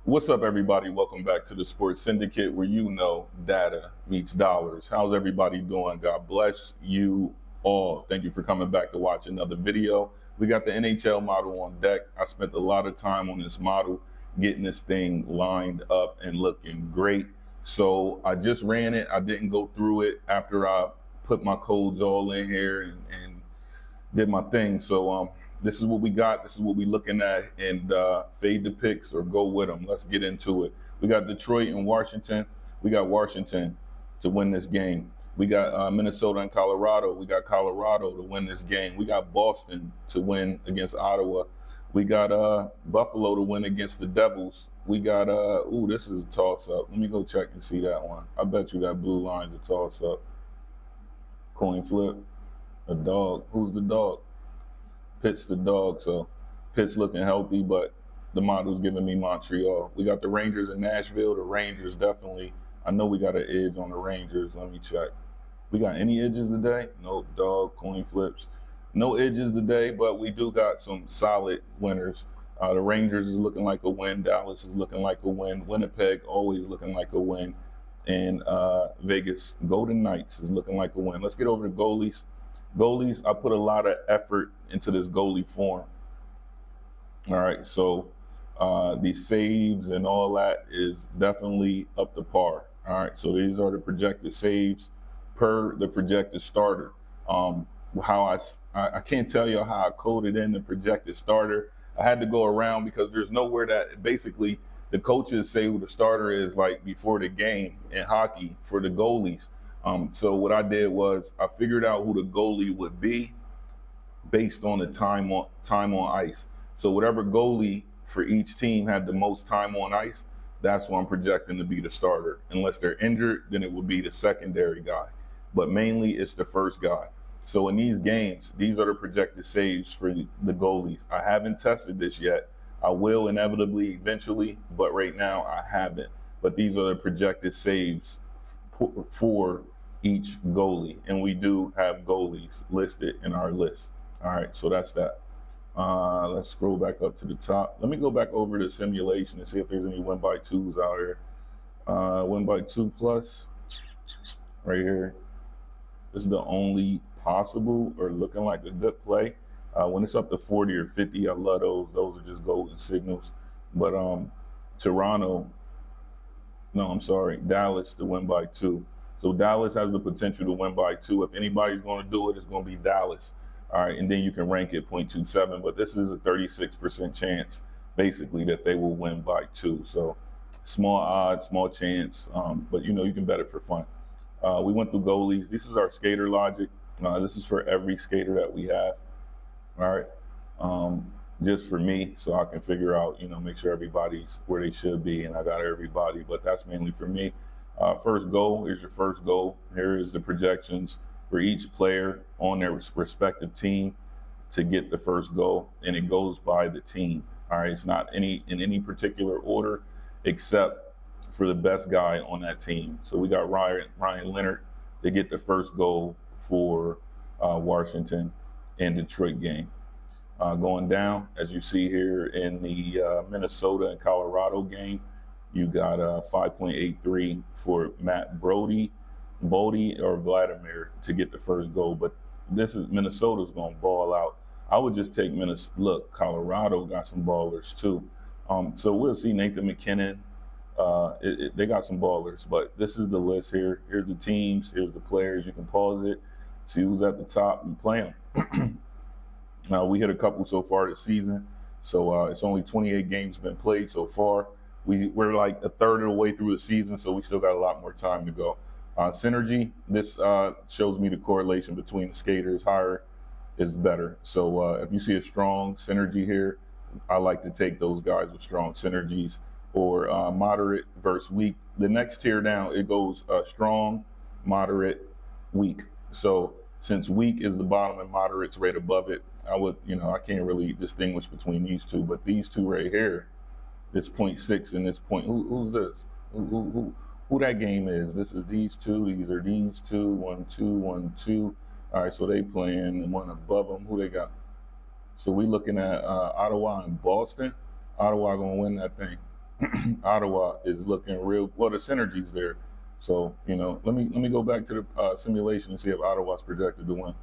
What's up, everybody? Welcome back to the Sports Syndicate, where you know data meets dollars. How's everybody doing? God bless you all. Thank you for coming back to watch another video. We got the NHL model on deck. I spent a lot of time on this model, getting this thing lined up and looking great. So I just ran it. I didn't go through it after I put my codes all in here and did my thing. So this is what we got. This is what we're looking at, and fade the picks or go with them. Let's get into it. We got Detroit and Washington. We got Washington to win this game. We got Minnesota and Colorado. We got Colorado to win this game. We got Boston to win against Ottawa. We got Buffalo to win against the Devils. We got this is a toss-up. Let me go check and see that one. I bet you that blue line's a toss-up. Coin flip. A dog. Who's the dog? Pitt's the dog, so Pitt's looking healthy, but the model's giving me Montreal. We got the Rangers in Nashville. The Rangers definitely, I know we got an edge on the Rangers. Let me check. We got any edges today? Nope, dog, coin flips. No edges today, but we do got some solid winners. The Rangers is looking like a win. Dallas is looking like a win. Winnipeg always looking like a win. And Vegas Golden Knights is looking like a win. Let's get over to goalies. Goalies, I put a lot of effort into this goalie form. All right, so the saves and all that is definitely up to par. All right, so these are the projected saves per the projected starter. How I can't tell you how I coded in the projected starter. I had to go around because there's nowhere that basically the coaches say who the starter is like before the game in hockey for the goalies. So what I did was I figured out who the goalie would be based on the time on ice. So whatever goalie for each team had the most time on ice, that's what I'm projecting to be the starter. Unless they're injured, then it would be the secondary guy. But mainly it's the first guy. So in these games, these are the projected saves for the goalies. I haven't tested this yet. I will inevitably eventually, but right now I haven't. But these are the projected saves for each goalie, and we do have goalies listed in our list. All right, so that's that. Let's scroll back up to the top. Let me go back over the simulation and see if there's any win by twos out here. Win by 2+ right here. This is the only possible or looking like a good play. When it's up to 40 or 50, I love those. Those are just golden signals. But Dallas to win by 2. So Dallas has the potential to win by 2. If anybody's going to do it, it's going to be Dallas. All right, and then you can rank it 0.27, but this is a 36% chance, basically, that they will win by 2. So small odds, small chance, but you can bet it for fun. We went through goalies. This is our skater logic. This is for every skater that we have. All right. Just for me, so I can figure out, make sure everybody's where they should be, and I got everybody, but that's mainly for me. First goal is your first goal. Here is the projections for each player on their respective team to get the first goal, and it goes by the team. All right, it's not in any particular order except for the best guy on that team. So we got Ryan Leonard to get the first goal for Washington and Detroit game. Going down, as you see here in the Minnesota and Colorado game, you got 5.83 for Matt Bodie or Vladimir to get the first goal. But Minnesota's going to ball out. I would just take Minnesota. Look, Colorado got some ballers too. So we'll see. Nathan McKinnon, they got some ballers. But this is the list here. Here's the teams. Here's the players. You can pause it, see who's at the top, and play them. Now, we hit a couple so far this season, so it's only 28 games been played so far. We're like a third of the way through the season, so we still got a lot more time to go. Synergy, this shows me the correlation between the skaters. Higher is better. So if you see a strong synergy here, I like to take those guys with strong synergies, or moderate versus weak. The next tier down, it goes strong, moderate, weak. So since weak is the bottom and moderate's right above it, I can't really distinguish between these two, but these two right here, this 0.6 and this point, who's this? Who that game is? This is these two, these are these two, 1, 2, 1, 2. All right, so they playing one above them. Who they got? So we looking at Ottawa and Boston. Ottawa gonna win that thing. Ottawa is looking real well. The synergy's there. So, let me go back to the simulation and see if Ottawa's projected to win.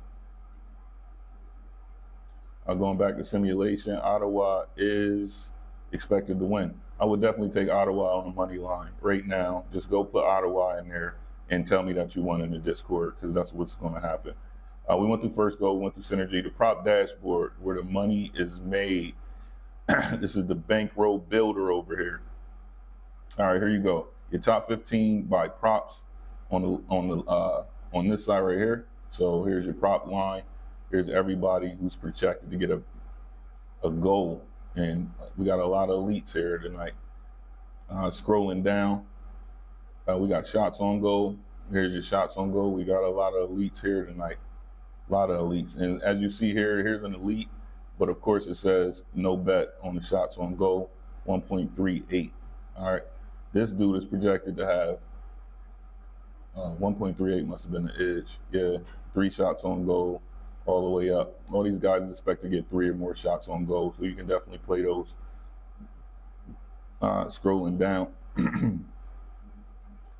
Going back to simulation, Ottawa is expected to win. I would definitely take Ottawa on the money line right now. Just go put Ottawa in there and tell me that you won in the Discord, because that's what's going to happen. We went through first goal, we went through synergy, the prop dashboard where the money is made. This is the bankroll builder over here. All right, here you go. Your top 15 by props on this side right here. So here's your prop line. Here's everybody who's projected to get a goal, and we got a lot of elites here tonight. Scrolling down, we got shots on goal. Here's your shots on goal. We got a lot of elites here tonight. A lot of elites, and as you see here, here's an elite, but of course it says no bet on the shots on goal, 1.38. All right, this dude is projected to have 1.38 must have been the edge. Yeah, 3 shots on goal all the way up. All these guys expect to get 3 or more shots on goal, so you can definitely play those. Scrolling down,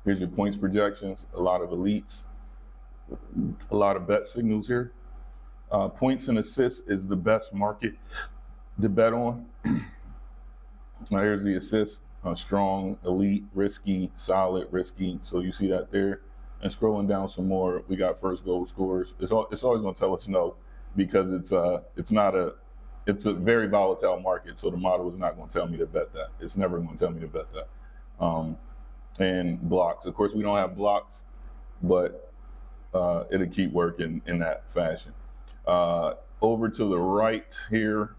here's your points projections, a lot of elites, a lot of bet signals here. Points and assists is the best market to bet on. Now here's the assists, strong, elite, risky, solid, risky. So you see that there. And scrolling down some more, we got first goal scores. It's always going to tell us no, because it's a very volatile market. So the model is not going to tell me to bet that. It's never going to tell me to bet that. And blocks, of course, we don't have blocks, but it'll keep working in that fashion. Over to the right here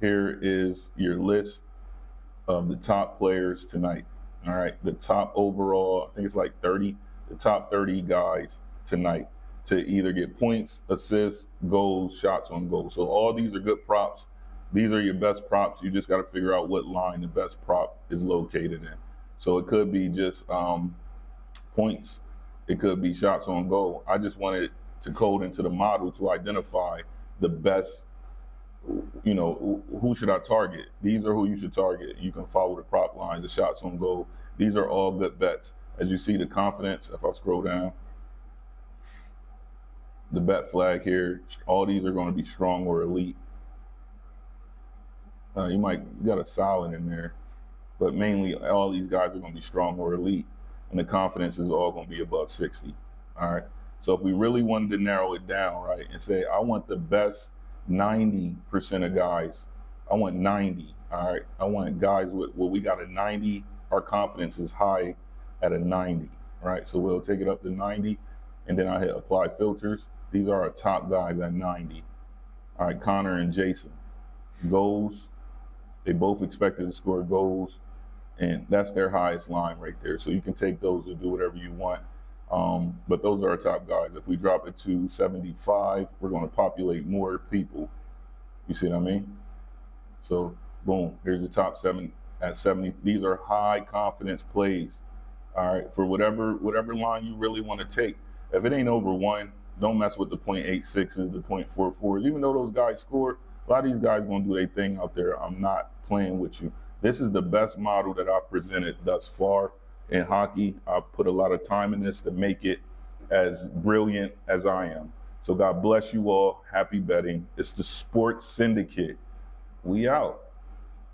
is your list of the top players tonight. All right, the top overall, I think it's like 30, the top 30 guys tonight to either get points, assists, goals, shots on goal. So all these are good props. These are your best props. You just got to figure out what line the best prop is located in. So it could be just points. It could be shots on goal. I just wanted to code into the model to identify the best, who should I target? These are who you should target. You can follow the prop lines, the shots on goal. These are all good bets. As you see the confidence, if I scroll down, the bet flag here, all these are going to be strong or elite. You got a solid in there, but mainly all these guys are going to be strong or elite, and the confidence is all going to be above 60. All right. So if we really wanted to narrow it down, right, and say, I want the best 90% of guys, I want 90. All right. I want guys with, we got a 90, our confidence is high at a 90. Right. So we'll take it up to 90, and then I hit apply filters. These are our top guys at 90. All right. Connor and Jason. Goals. They both expected to score goals, and that's their highest line right there. So you can take those to do whatever you want. But those are our top guys. If we drop it to 75, we're going to populate more people. You see what I mean? So boom, here's the top 7 at 70. These are high confidence plays. All right, for whatever line you really want to take. If it ain't over 1, don't mess with the 0.86s, the 0.44s. Even though those guys score, a lot of these guys going to do their thing out there. I'm not playing with you. This is the best model that I've presented thus far in hockey. I've put a lot of time in this to make it as brilliant as I am. So God bless you all. Happy betting. It's the Sports Syndicate. We out.